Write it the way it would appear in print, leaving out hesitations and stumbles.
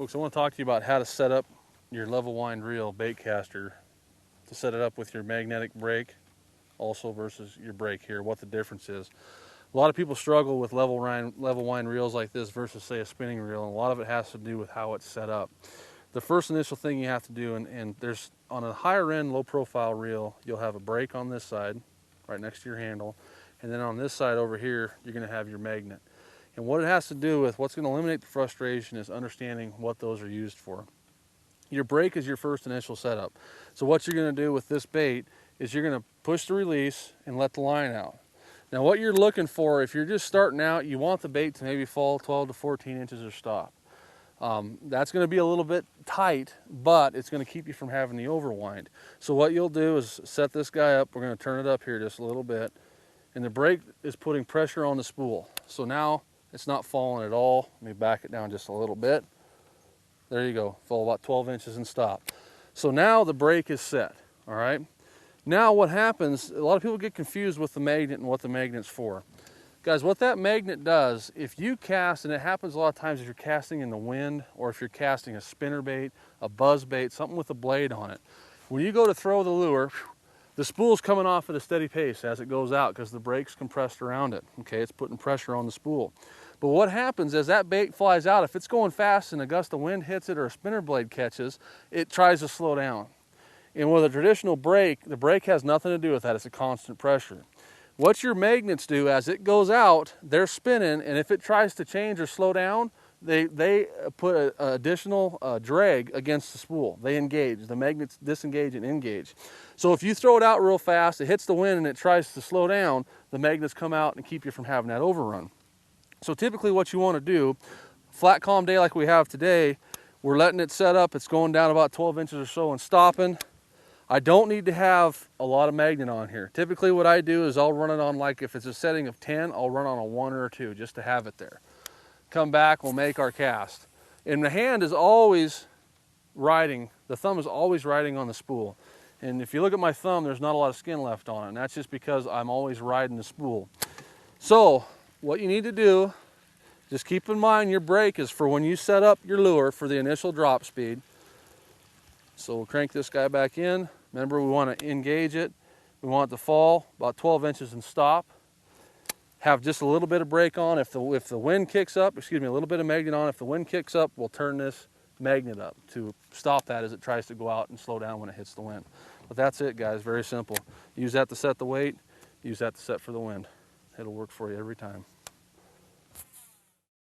Folks, I want to talk to you about how to set up your level wind reel bait caster to set it up with your magnetic brake also versus your brake here, what the difference is. A lot of people struggle with level wind reels like this versus say a spinning reel, and a lot of it has to do with how it's set up. The first initial thing you have to do, and there's on a higher end low profile reel, you'll have a brake on this side right next to your handle, and then on this side over here you're going to have your magnet. And what it has to do with, what's going to eliminate the frustration is understanding what those are used for. Your brake is your first initial setup. So what you're going to do with this bait is you're going to push the release and let the line out. Now what you're looking for, if you're just starting out, you want the bait to maybe fall 12 to 14 inches or stop. That's going to be a little bit tight, but it's going to keep you from having the overwind. So what you'll do is set this guy up. We're going to turn it up here just a little bit. And the brake is putting pressure on the spool. So now it's not falling at all. Let me back it down just a little bit. There you go, fall about 12 inches and stop. So now the brake is set, all right? Now what happens, a lot of people get confused with the magnet and what the magnet's for. Guys, what that magnet does, if you cast, and it happens a lot of times if you're casting in the wind or if you're casting a spinner bait, a buzz bait, something with a blade on it, when you go to throw the lure, the spool's coming off at a steady pace as it goes out because the brake's compressed around it. Okay, it's putting pressure on the spool. But what happens as that bait flies out, if it's going fast and a gust of wind hits it or a spinner blade catches, it tries to slow down. And with a traditional brake, the brake has nothing to do with that. It's a constant pressure. What your magnets do, as it goes out, they're spinning, and if it tries to change or slow down, they put an additional drag against the spool. They engage. The magnets disengage and engage. So if you throw it out real fast, it hits the wind and it tries to slow down, the magnets come out and keep you from having that overrun. So typically what you want to do, flat calm day like we have today, we're letting it set up. It's going down about 12 inches or so and stopping. I don't need to have a lot of magnet on here. Typically what I do is I'll run it on, like if it's a setting of 10, I'll run on a 1 or a 2 just to have it there. Come back, we'll make our cast. And the hand is always riding, the thumb is always riding on the spool. And if you look at my thumb, there's not a lot of skin left on it. And that's just because I'm always riding the spool. So what you need to do, just keep in mind your brake is for when you set up your lure for the initial drop speed. So we'll crank this guy back in. Remember, we want to engage it. We want it to fall about 12 inches and stop. Have just a little bit of brake on. If the wind kicks up, excuse me, a little bit of magnet on. If the wind kicks up, we'll turn this magnet up to stop that as it tries to go out and slow down when it hits the wind. But that's it, guys, very simple. Use that to set the weight, use that to set for the wind. It'll work for you every time.